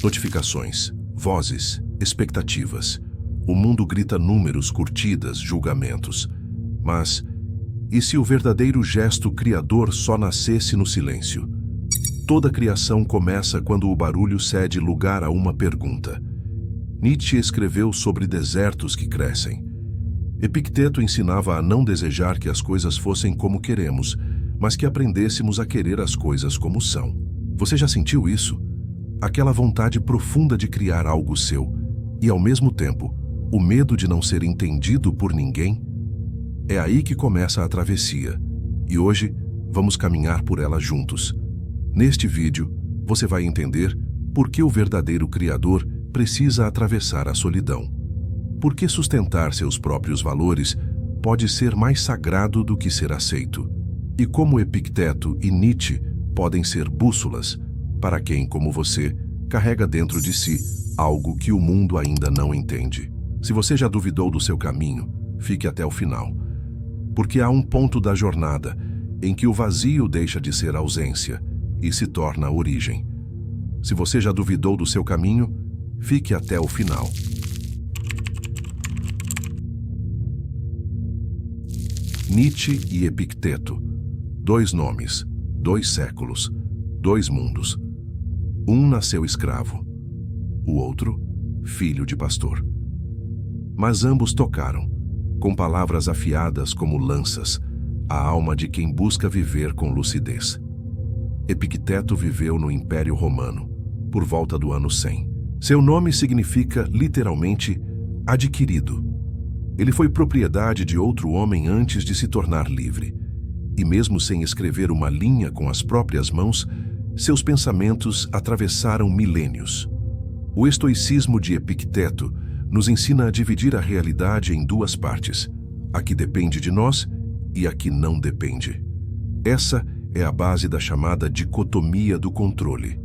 Notificações, vozes, expectativas. O mundo grita números, curtidas, julgamentos. Mas, e se o verdadeiro gesto criador só nascesse no silêncio? Toda criação começa quando o barulho cede lugar a uma pergunta. Nietzsche escreveu sobre desertos que crescem. Epicteto ensinava a não desejar que as coisas fossem como queremos, mas que aprendêssemos a querer as coisas como são. Você já sentiu isso? Aquela vontade profunda de criar algo seu e, ao mesmo tempo, o medo de não ser entendido por ninguém? É aí que começa a travessia, e hoje vamos caminhar por ela juntos. Neste vídeo, você vai entender por que o verdadeiro criador precisa atravessar a solidão. Por que sustentar seus próprios valores pode ser mais sagrado do que ser aceito? E como Epicteto e Nietzsche podem ser bússolas para quem, como você, carrega dentro de si algo que o mundo ainda não entende. Se você já duvidou do seu caminho, fique até o final. Porque há um ponto da jornada em que o vazio deixa de ser ausência e se torna origem. Se você já duvidou do seu caminho, fique até o final. Nietzsche e Epicteto. 2 nomes, 2 séculos, 2 mundos. Um nasceu escravo, o outro, filho de pastor. Mas ambos tocaram, com palavras afiadas como lanças, a alma de quem busca viver com lucidez. Epicteto viveu no Império Romano, por volta do ano 100. Seu nome significa, literalmente, adquirido. Ele foi propriedade de outro homem antes de se tornar livre. E mesmo sem escrever uma linha com as próprias mãos, seus pensamentos atravessaram milênios. O estoicismo de Epicteto nos ensina a dividir a realidade em 2 partes, a que depende de nós e a que não depende. Essa é a base da chamada dicotomia do controle.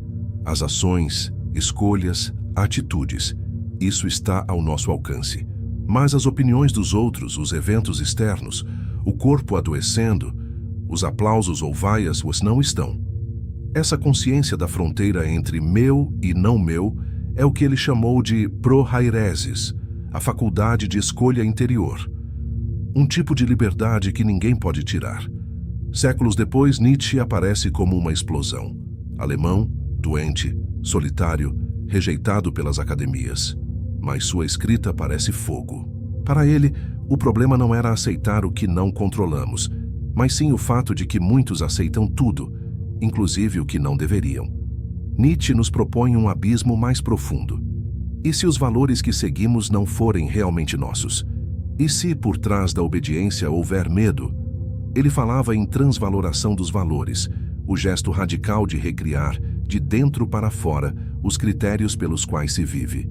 As ações, escolhas, atitudes, isso está ao nosso alcance. Mas as opiniões dos outros, os eventos externos, o corpo adoecendo, os aplausos ou vaias não estão. Essa consciência da fronteira entre meu e não meu é o que ele chamou de prohairesis, a faculdade de escolha interior. Um tipo de liberdade que ninguém pode tirar. Séculos depois, Nietzsche aparece como uma explosão. Alemão, doente, solitário, rejeitado pelas academias. Mas sua escrita parece fogo. Para ele, o problema não era aceitar o que não controlamos, mas sim o fato de que muitos aceitam tudo, inclusive o que não deveriam. Nietzsche nos propõe um abismo mais profundo. E se os valores que seguimos não forem realmente nossos? E se, por trás da obediência, houver medo? Ele falava em transvaloração dos valores, o gesto radical de recriar, de dentro para fora, os critérios pelos quais se vive.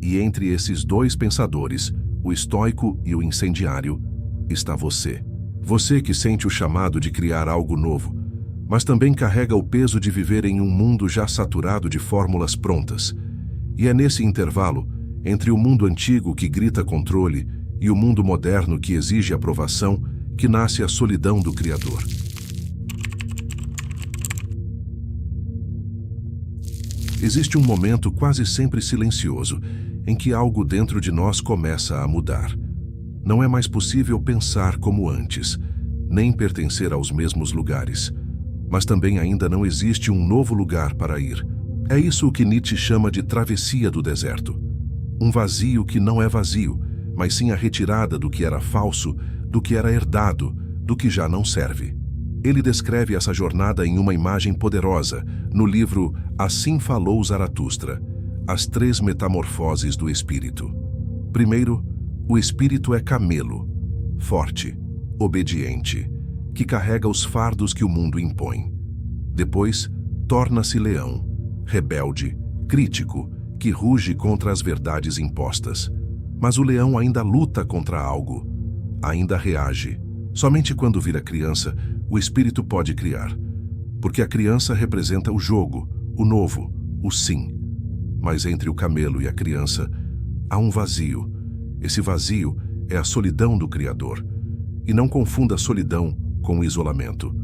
E entre esses 2 pensadores, o estoico e o incendiário, está você. Você que sente o chamado de criar algo novo, mas também carrega o peso de viver em um mundo já saturado de fórmulas prontas. E é nesse intervalo, entre o mundo antigo que grita controle e o mundo moderno que exige aprovação, que nasce a solidão do Criador. Existe um momento quase sempre silencioso em que algo dentro de nós começa a mudar. Não é mais possível pensar como antes, nem pertencer aos mesmos lugares. Mas também ainda não existe um novo lugar para ir. É isso que Nietzsche chama de travessia do deserto. Um vazio que não é vazio, mas sim a retirada do que era falso, do que era herdado, do que já não serve. Ele descreve essa jornada em uma imagem poderosa, no livro Assim Falou Zaratustra, As 3 Metamorfoses do Espírito. Primeiro, o espírito é camelo, forte, obediente, que carrega os fardos que o mundo impõe. Depois, torna-se leão, rebelde, crítico, que ruge contra as verdades impostas. Mas o leão ainda luta contra algo, ainda reage. Somente quando vira criança, o espírito pode criar, porque a criança representa o jogo, o novo, o sim. Mas entre o camelo e a criança, há um vazio. Esse vazio é a solidão do Criador. E não confunda solidão com isolamento.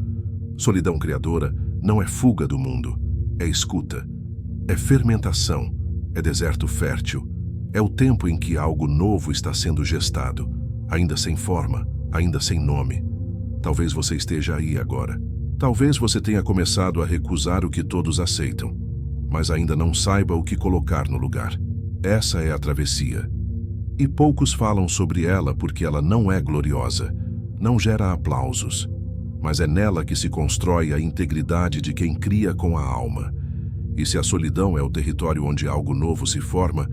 Solidão criadora não é fuga do mundo, é escuta, é fermentação, é deserto fértil. É o tempo em que algo novo está sendo gestado, ainda sem forma, ainda sem nome. Talvez você esteja aí agora. Talvez você tenha começado a recusar o que todos aceitam, mas ainda não saiba o que colocar no lugar. Essa é a travessia. E poucos falam sobre ela porque ela não é gloriosa, não gera aplausos, mas é nela que se constrói a integridade de quem cria com a alma. E se a solidão é o território onde algo novo se forma,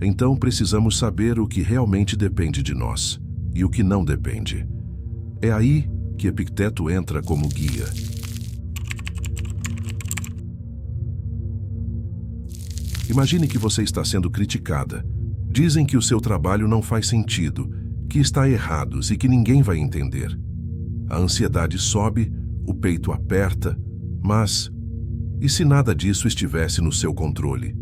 então precisamos saber o que realmente depende de nós e o que não depende. É aí que Epicteto entra como guia. Imagine que você está sendo criticada. Dizem que o seu trabalho não faz sentido, que está errado e que ninguém vai entender. A ansiedade sobe, o peito aperta, mas e se nada disso estivesse no seu controle?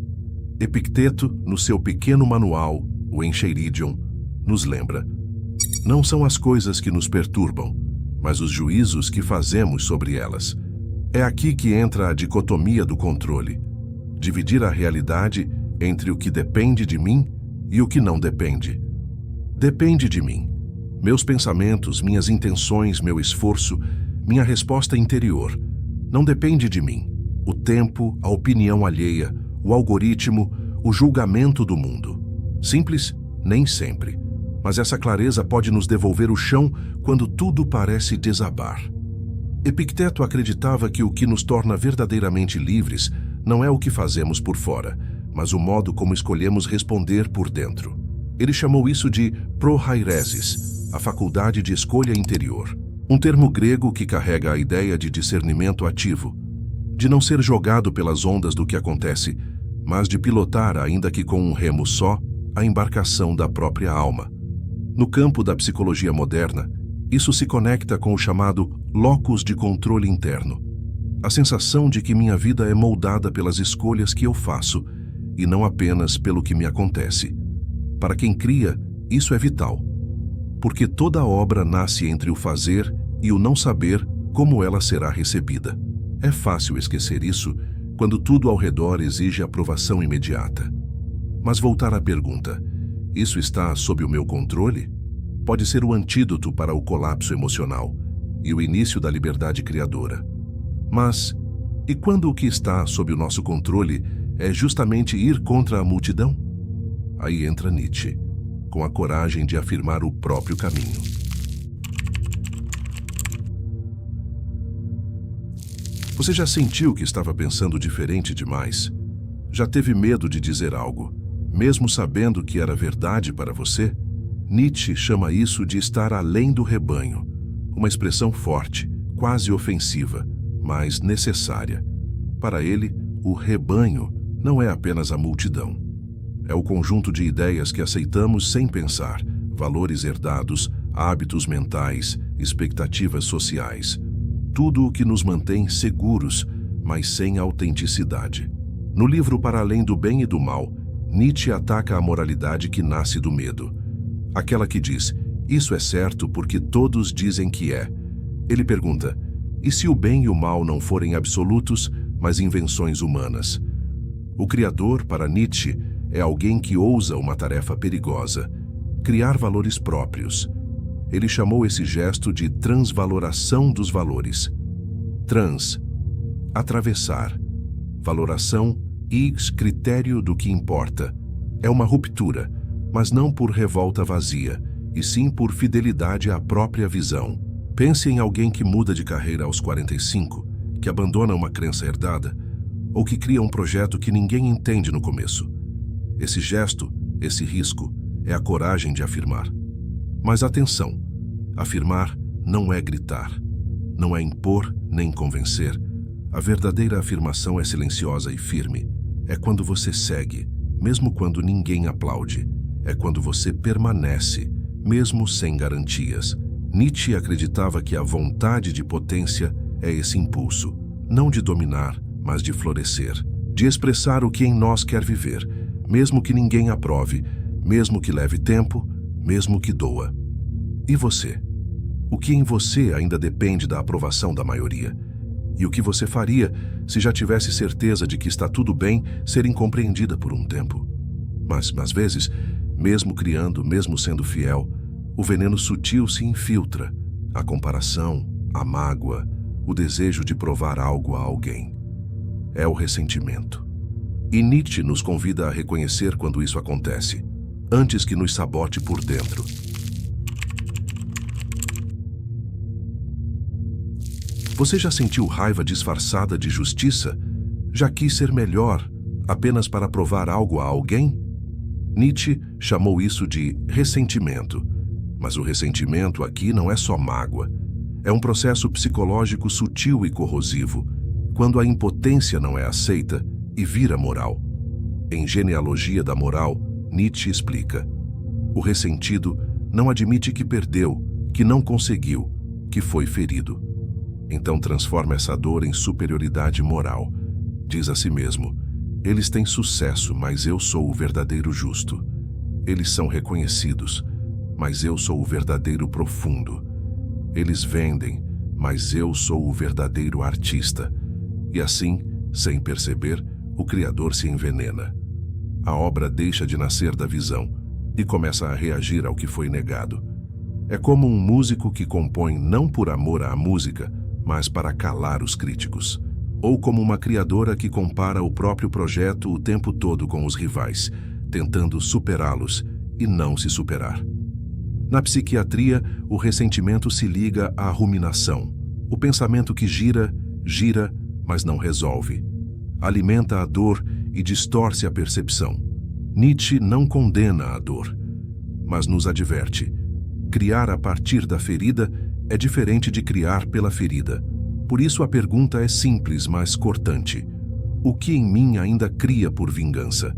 Epicteto, no seu pequeno manual, o Encheiridion, nos lembra: não são as coisas que nos perturbam, mas os juízos que fazemos sobre elas. É aqui que entra a dicotomia do controle. Dividir a realidade entre o que depende de mim e o que não depende. Depende de mim. Meus pensamentos, minhas intenções, meu esforço, minha resposta interior. Não depende de mim. O tempo, a opinião alheia, o algoritmo, o julgamento do mundo. Simples? Nem sempre. Mas essa clareza pode nos devolver o chão quando tudo parece desabar. Epicteto acreditava que o que nos torna verdadeiramente livres não é o que fazemos por fora, mas o modo como escolhemos responder por dentro. Ele chamou isso de prohairesis, a faculdade de escolha interior, um termo grego que carrega a ideia de discernimento ativo, de não ser jogado pelas ondas do que acontece, mas de pilotar, ainda que com um remo só, a embarcação da própria alma. No campo da psicologia moderna, isso se conecta com o chamado locus de controle interno, a sensação de que minha vida é moldada pelas escolhas que eu faço e não apenas pelo que me acontece. Para quem cria, isso é vital, porque toda obra nasce entre o fazer e o não saber como ela será recebida. É fácil esquecer isso quando tudo ao redor exige aprovação imediata. Mas voltar à pergunta: isso está sob o meu controle? Pode ser o antídoto para o colapso emocional e o início da liberdade criadora. Mas, e quando o que está sob o nosso controle é justamente ir contra a multidão? Aí entra Nietzsche, com a coragem de afirmar o próprio caminho. Você já sentiu que estava pensando diferente demais? Já teve medo de dizer algo, mesmo sabendo que era verdade para você? Nietzsche chama isso de estar além do rebanho, uma expressão forte, quase ofensiva, mas necessária. Para ele, o rebanho não é apenas a multidão. É o conjunto de ideias que aceitamos sem pensar, valores herdados, hábitos mentais, expectativas sociais. Tudo o que nos mantém seguros, mas sem autenticidade. No livro Para Além do Bem e do Mal, Nietzsche ataca a moralidade que nasce do medo. Aquela que diz: isso é certo porque todos dizem que é. Ele pergunta: e se o bem e o mal não forem absolutos, mas invenções humanas? O Criador, para Nietzsche, é alguém que ousa uma tarefa perigosa: criar valores próprios. Ele chamou esse gesto de transvaloração dos valores. Atravessar. Valoração e critério do que importa. É uma ruptura, mas não por revolta vazia, e sim por fidelidade à própria visão. Pense em alguém que muda de carreira aos 45, que abandona uma crença herdada, ou que cria um projeto que ninguém entende no começo. Esse gesto, esse risco, é a coragem de afirmar. Mas atenção, afirmar não é gritar, não é impor nem convencer. A verdadeira afirmação é silenciosa e firme. É quando você segue, mesmo quando ninguém aplaude. É quando você permanece, mesmo sem garantias. Nietzsche acreditava que a vontade de potência é esse impulso, não de dominar, mas de florescer, de expressar o que em nós quer viver, mesmo que ninguém aprove, mesmo que leve tempo, mesmo que doa. E você? O que em você ainda depende da aprovação da maioria? E o que você faria se já tivesse certeza de que está tudo bem ser incompreendida por um tempo? Mas, às vezes, mesmo criando, mesmo sendo fiel, o veneno sutil se infiltra, a comparação, a mágoa, o desejo de provar algo a alguém. É o ressentimento. E Nietzsche nos convida a reconhecer quando isso acontece, antes que nos sabote por dentro. Você já sentiu raiva disfarçada de justiça? Já quis ser melhor, apenas para provar algo a alguém? Nietzsche chamou isso de ressentimento. Mas o ressentimento aqui não é só mágoa. É um processo psicológico sutil e corrosivo, quando a impotência não é aceita e vira moral. Em Genealogia da Moral, Nietzsche explica: o ressentido não admite que perdeu, que não conseguiu, que foi ferido. Então transforma essa dor em superioridade moral. Diz a si mesmo: eles têm sucesso, mas eu sou o verdadeiro justo. Eles são reconhecidos, mas eu sou o verdadeiro profundo. Eles vendem, mas eu sou o verdadeiro artista. E assim, sem perceber, o Criador se envenena. A obra deixa de nascer da visão e começa a reagir ao que foi negado. É como um músico que compõe não por amor à música, mas para calar os críticos. Ou como uma criadora que compara o próprio projeto o tempo todo com os rivais, tentando superá-los e não se superar. Na psiquiatria, o ressentimento se liga à ruminação, o pensamento que gira, mas não resolve. Alimenta a dor e distorce a percepção. Nietzsche não condena a dor, mas nos adverte: criar a partir da ferida é diferente de criar pela ferida. Por isso a pergunta é simples, mas cortante: o que em mim ainda cria por vingança?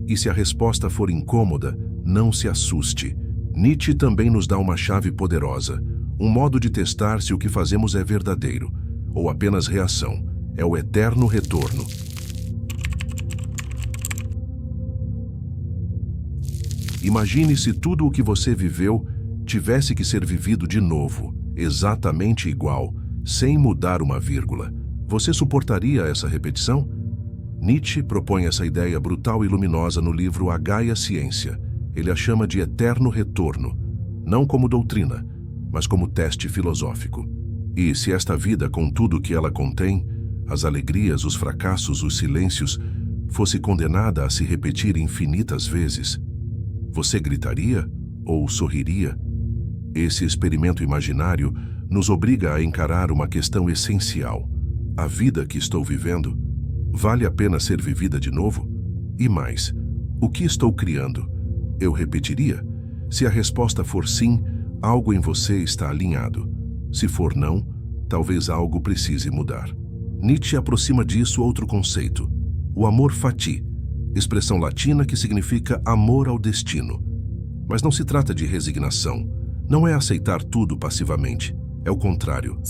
E se a resposta for incômoda, não se assuste. Nietzsche também nos dá uma chave poderosa, um modo de testar se o que fazemos é verdadeiro, ou apenas reação. É o eterno retorno. Imagine se tudo o que você viveu tivesse que ser vivido de novo, exatamente igual, sem mudar uma vírgula. Você suportaria essa repetição? Nietzsche propõe essa ideia brutal e luminosa no livro A Gaia Ciência. Ele a chama de eterno retorno, não como doutrina, mas como teste filosófico. E se esta vida, com tudo o que ela contém, as alegrias, os fracassos, os silêncios, fosse condenada a se repetir infinitas vezes, você gritaria ou sorriria? Esse experimento imaginário nos obriga a encarar uma questão essencial. A vida que estou vivendo, vale a pena ser vivida de novo? E mais, o que estou criando? Eu repetiria? Se a resposta for sim, algo em você está alinhado. Se for não, talvez algo precise mudar. Nietzsche aproxima disso outro conceito: o amor fati, expressão latina que significa amor ao destino. Mas não se trata de resignação, não é aceitar tudo passivamente, é o contrário.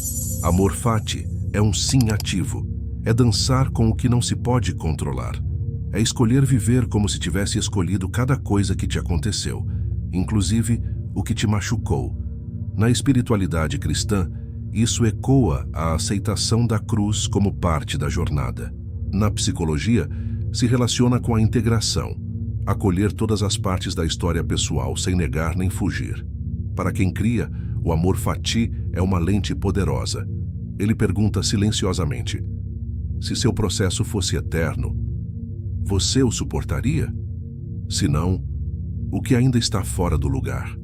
Amor fati é um sim ativo, é dançar com o que não se pode controlar. É escolher viver como se tivesse escolhido cada coisa que te aconteceu, inclusive o que te machucou. Na espiritualidade cristã, isso ecoa a aceitação da cruz como parte da jornada. Na psicologia, se relaciona com a integração, acolher todas as partes da história pessoal sem negar nem fugir. Para quem cria, o amor fati é uma lente poderosa. Ele pergunta silenciosamente: se seu processo fosse eterno, você o suportaria? Se não, o que ainda está fora do lugar?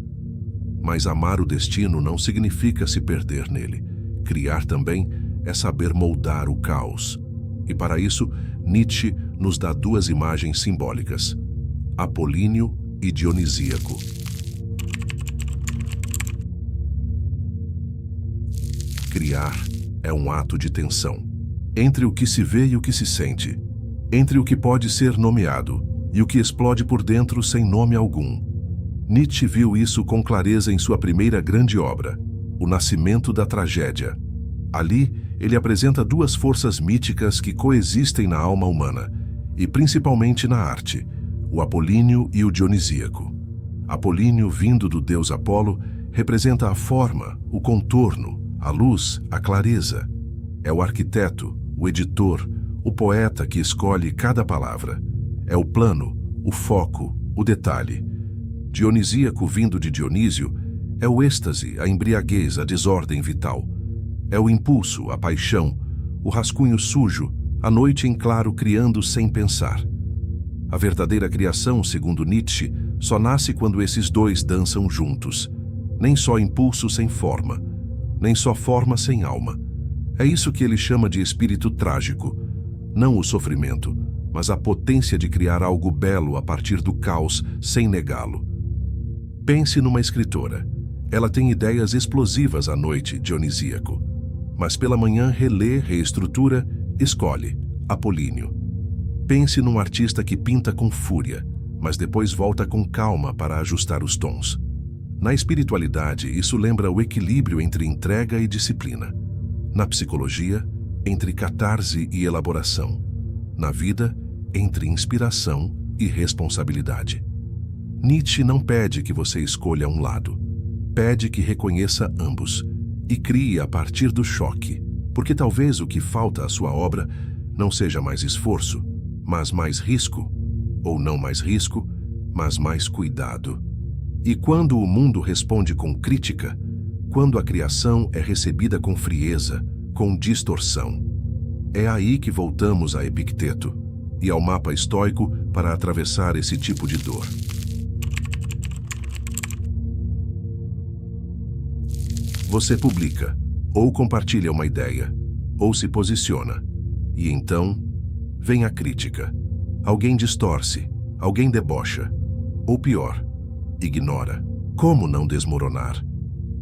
Mas amar o destino não significa se perder nele. Criar também é saber moldar o caos. E para isso, Nietzsche nos dá duas imagens simbólicas: apolíneo e dionisíaco. Criar é um ato de tensão entre o que se vê e o que se sente, entre o que pode ser nomeado e o que explode por dentro sem nome algum. Nietzsche viu isso com clareza em sua primeira grande obra, O Nascimento da Tragédia. Ali, ele apresenta duas forças míticas que coexistem na alma humana, e principalmente na arte, o apolíneo e o dionisíaco. Apolíneo, vindo do deus Apolo, representa a forma, o contorno, a luz, a clareza. É o arquiteto, o editor, o poeta que escolhe cada palavra. É o plano, o foco, o detalhe. Dionisíaco vindo de Dionísio é o êxtase, a embriaguez, a desordem vital. É o impulso, a paixão, o rascunho sujo, a noite em claro criando sem pensar. A verdadeira criação, segundo Nietzsche, só nasce quando esses dois dançam juntos. Nem só impulso sem forma, nem só forma sem alma. É isso que ele chama de espírito trágico. Não o sofrimento, mas a potência de criar algo belo a partir do caos, sem negá-lo. Pense numa escritora. Ela tem ideias explosivas à noite, Dionisíaco. Mas pela manhã relê, reestrutura, escolhe, Apolíneo. Pense num artista que pinta com fúria, mas depois volta com calma para ajustar os tons. Na espiritualidade, isso lembra o equilíbrio entre entrega e disciplina. Na psicologia, entre catarse e elaboração. Na vida, entre inspiração e responsabilidade. Nietzsche não pede que você escolha um lado. Pede que reconheça ambos e crie a partir do choque, porque talvez o que falta à sua obra não seja mais esforço, mas mais risco, ou não mais risco, mas mais cuidado. E quando o mundo responde com crítica, quando a criação é recebida com frieza, com distorção, é aí que voltamos a Epicteto e ao mapa estoico para atravessar esse tipo de dor. Você publica, ou compartilha uma ideia, ou se posiciona, e então vem a crítica. Alguém distorce, alguém debocha, ou pior, ignora. Como não desmoronar?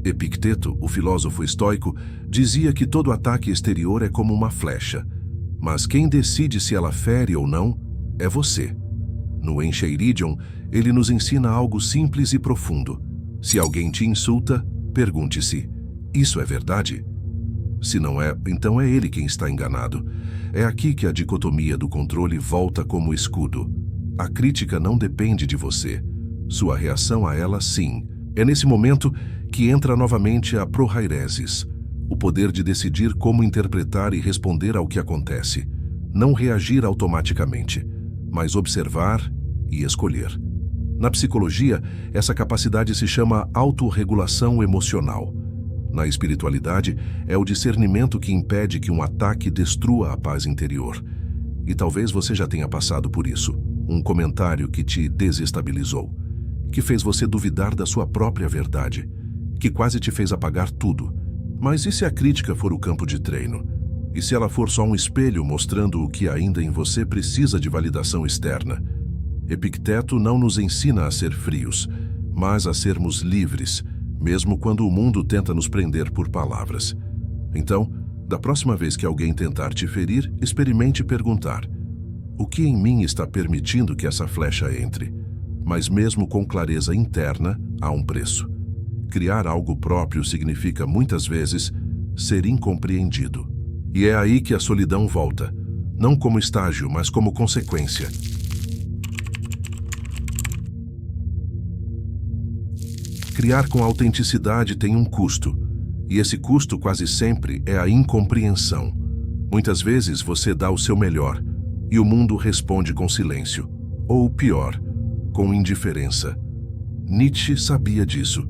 Epicteto, o filósofo estoico, dizia que todo ataque exterior é como uma flecha, mas quem decide se ela fere ou não é você. No Encheiridion, ele nos ensina algo simples e profundo. Se alguém te insulta, pergunte-se: isso é verdade? Se não é, então é ele quem está enganado. É aqui que a dicotomia do controle volta como escudo. A crítica não depende de você. Sua reação a ela, sim. É nesse momento que entra novamente a prohairesis, o poder de decidir como interpretar e responder ao que acontece. Não reagir automaticamente, mas observar e escolher. Na psicologia, essa capacidade se chama autorregulação emocional. Na espiritualidade, é o discernimento que impede que um ataque destrua a paz interior. E talvez você já tenha passado por isso. Um comentário que te desestabilizou, que fez você duvidar da sua própria verdade, que quase te fez apagar tudo. Mas e se a crítica for o campo de treino? E se ela for só um espelho mostrando o que ainda em você precisa de validação externa? Epicteto não nos ensina a ser frios, mas a sermos livres, mesmo quando o mundo tenta nos prender por palavras. Então, da próxima vez que alguém tentar te ferir, experimente perguntar: o que em mim está permitindo que essa flecha entre? Mas mesmo com clareza interna, há um preço. Criar algo próprio significa, muitas vezes, ser incompreendido. E é aí que a solidão volta, não como estágio, mas como consequência. Criar com autenticidade tem um custo, e esse custo quase sempre é a incompreensão. Muitas vezes você dá o seu melhor, e o mundo responde com silêncio, ou pior, com indiferença. Nietzsche sabia disso.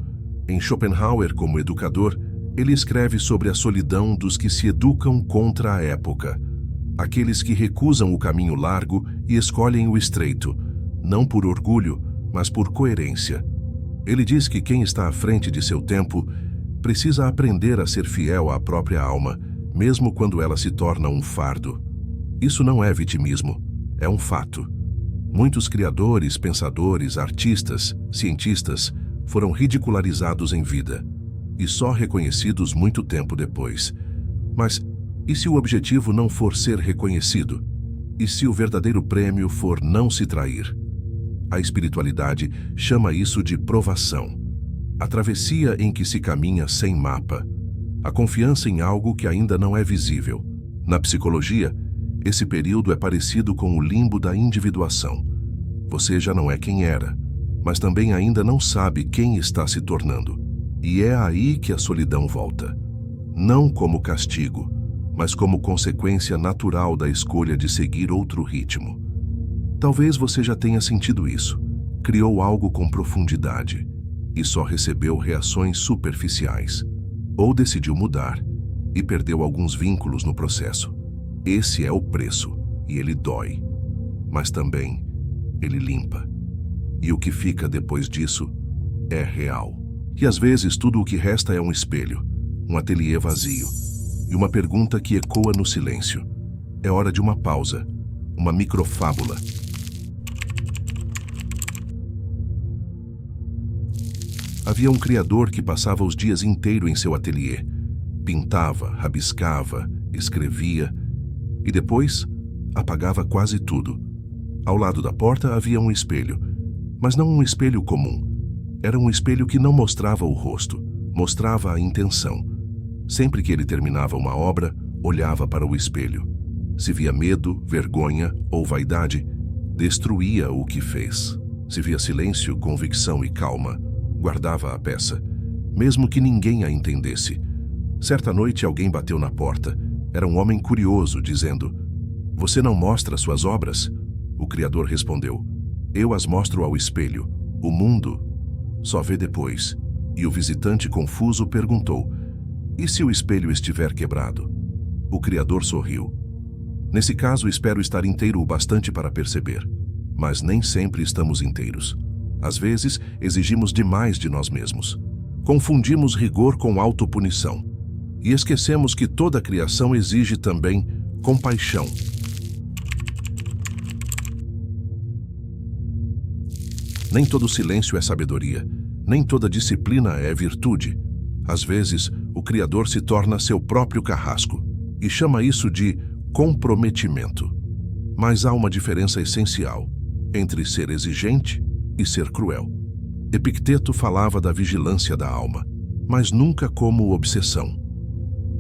Em Schopenhauer, como educador, ele escreve sobre a solidão dos que se educam contra a época, aqueles que recusam o caminho largo e escolhem o estreito, não por orgulho, mas por coerência. Ele diz que quem está à frente de seu tempo precisa aprender a ser fiel à própria alma, mesmo quando ela se torna um fardo. Isso não é vitimismo, é um fato. Muitos criadores, pensadores, artistas, cientistas foram ridicularizados em vida e só reconhecidos muito tempo depois. Mas e se o objetivo não for ser reconhecido? E se o verdadeiro prêmio for não se trair? A espiritualidade chama isso de provação, a travessia em que se caminha sem mapa, a confiança em algo que ainda não é visível. Na psicologia, esse período é parecido com o limbo da individuação. Você já não é quem era, mas também ainda não sabe quem está se tornando. E é aí que a solidão volta. Não como castigo, mas como consequência natural da escolha de seguir outro ritmo. Talvez você já tenha sentido isso. Criou algo com profundidade e só recebeu reações superficiais. Ou decidiu mudar e perdeu alguns vínculos no processo. Esse é o preço, e ele dói. Mas também, ele limpa. E o que fica depois disso é real. E às vezes tudo o que resta é um espelho, um ateliê vazio, e uma pergunta que ecoa no silêncio. É hora de uma pausa, uma microfábula. Havia um criador que passava os dias inteiros em seu ateliê. Pintava, rabiscava, escrevia e depois apagava quase tudo. Ao lado da porta havia um espelho, mas não um espelho comum. Era um espelho que não mostrava o rosto, mostrava a intenção. Sempre que ele terminava uma obra, olhava para o espelho. Se via medo, vergonha ou vaidade, destruía o que fez. Se via silêncio, convicção e calma, guardava a peça, mesmo que ninguém a entendesse. Certa noite alguém bateu na porta. Era um homem curioso, dizendo: "Você não mostra suas obras?" O criador respondeu: "Eu as mostro ao espelho. O mundo só vê depois." E o visitante confuso perguntou: "E se o espelho estiver quebrado?" O criador sorriu. "Nesse caso, espero estar inteiro o bastante para perceber. Mas nem sempre estamos inteiros. Às vezes, exigimos demais de nós mesmos. Confundimos rigor com autopunição. E esquecemos que toda a criação exige também compaixão." Nem todo silêncio é sabedoria. Nem toda disciplina é virtude. Às vezes, o Criador se torna seu próprio carrasco e chama isso de comprometimento. Mas há uma diferença essencial entre ser exigente e ser cruel. Epicteto falava da vigilância da alma, mas nunca como obsessão.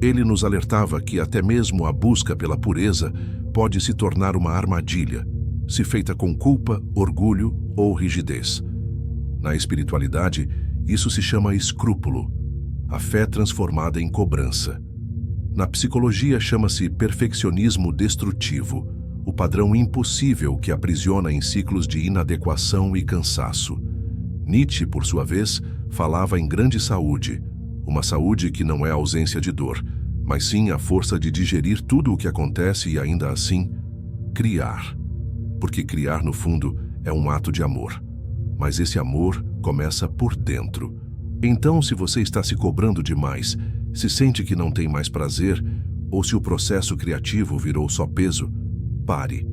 Ele nos alertava que até mesmo a busca pela pureza pode se tornar uma armadilha, se feita com culpa, orgulho ou rigidez. Na espiritualidade, isso se chama escrúpulo, a fé transformada em cobrança. Na psicologia, chama-se perfeccionismo destrutivo, o padrão impossível que aprisiona em ciclos de inadequação e cansaço. Nietzsche, por sua vez, falava em grande saúde, uma saúde que não é ausência de dor, mas sim a força de digerir tudo o que acontece e ainda assim criar. Porque criar, no fundo, é um ato de amor. Mas esse amor começa por dentro. Então, se você está se cobrando demais, se sente que não tem mais prazer, ou se o processo criativo virou só peso, pare.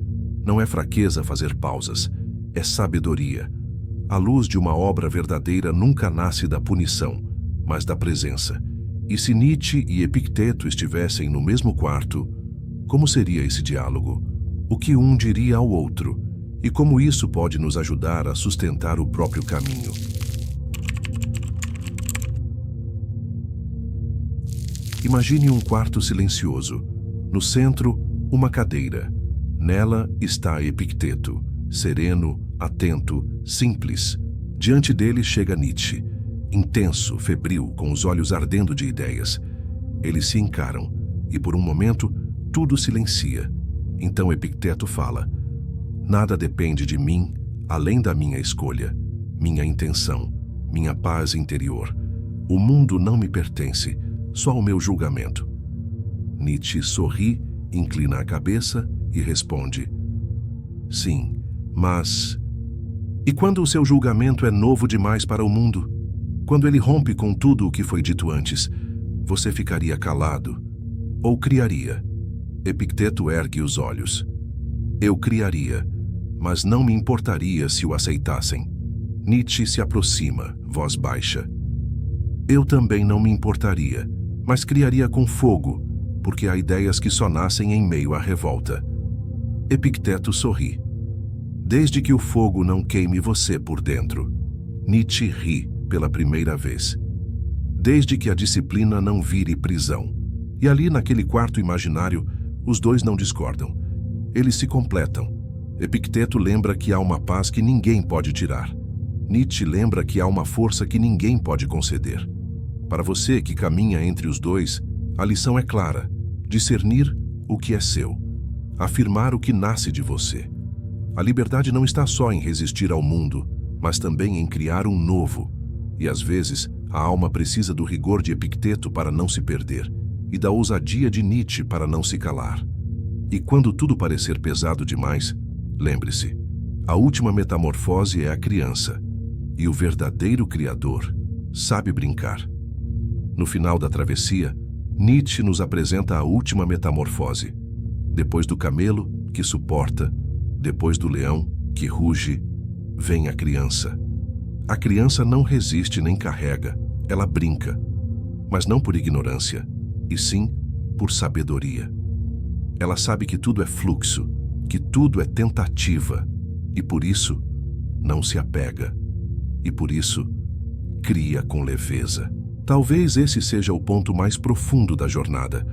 Não é fraqueza fazer pausas, é sabedoria. A luz de uma obra verdadeira nunca nasce da punição, mas da presença. E se Nietzsche e Epicteto estivessem no mesmo quarto, como seria esse diálogo? O que um diria ao outro? E como isso pode nos ajudar a sustentar o próprio caminho? Imagine um quarto silencioso. No centro, uma cadeira. Nela está Epicteto, sereno, atento, simples. Diante dele chega Nietzsche, intenso, febril, com os olhos ardendo de ideias. Eles se encaram, e por um momento, tudo silencia. Então Epicteto fala: "Nada depende de mim, além da minha escolha, minha intenção, minha paz interior. O mundo não me pertence, só o meu julgamento." Nietzsche sorri, inclina a cabeça e responde: "Sim, mas... E quando o seu julgamento é novo demais para o mundo? Quando ele rompe com tudo o que foi dito antes, você ficaria calado? Ou criaria?" Epicteto ergue os olhos. "Eu criaria, mas não me importaria se o aceitassem." Nietzsche se aproxima, voz baixa. "Eu também não me importaria, mas criaria com fogo, porque há ideias que só nascem em meio à revolta." Epicteto sorri. "Desde que o fogo não queime você por dentro." Nietzsche ri pela primeira vez. "Desde que a disciplina não vire prisão." E ali, naquele quarto imaginário, os dois não discordam. Eles se completam. Epicteto lembra que há uma paz que ninguém pode tirar. Nietzsche lembra que há uma força que ninguém pode conceder. Para você que caminha entre os dois, a lição é clara. discernir o que é seu, afirmar o que nasce de você. A liberdade não está só em resistir ao mundo, mas também em criar um novo. E às vezes, a alma precisa do rigor de Epicteto para não se perder, e da ousadia de Nietzsche para não se calar. E quando tudo parecer pesado demais, lembre-se, a última metamorfose é a criança, e o verdadeiro Criador sabe brincar. No final da travessia, Nietzsche nos apresenta a última metamorfose. Depois do camelo, que suporta, depois do leão, que ruge, vem a criança. A criança não resiste nem carrega, ela brinca, mas não por ignorância, e sim por sabedoria. Ela sabe que tudo é fluxo, que tudo é tentativa, e por isso não se apega, e por isso cria com leveza. Talvez esse seja o ponto mais profundo da jornada,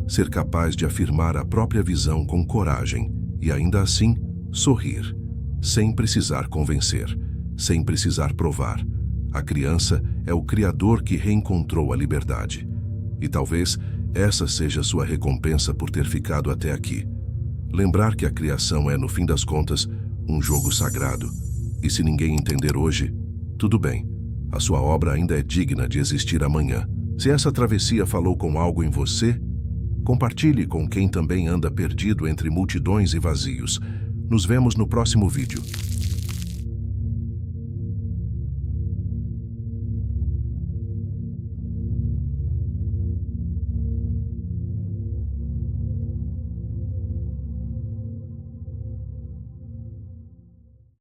ser capaz de afirmar a própria visão com coragem e ainda assim sorrir, sem precisar convencer, sem precisar provar. A criança é o Criador que reencontrou a liberdade. E talvez essa seja sua recompensa por ter ficado até aqui. Lembrar que a criação é, no fim das contas, um jogo sagrado. E se ninguém entender hoje, tudo bem. A sua obra ainda é digna de existir amanhã. Se essa travessia falou com algo em você, compartilhe com quem também anda perdido entre multidões e vazios. Nos vemos no próximo vídeo.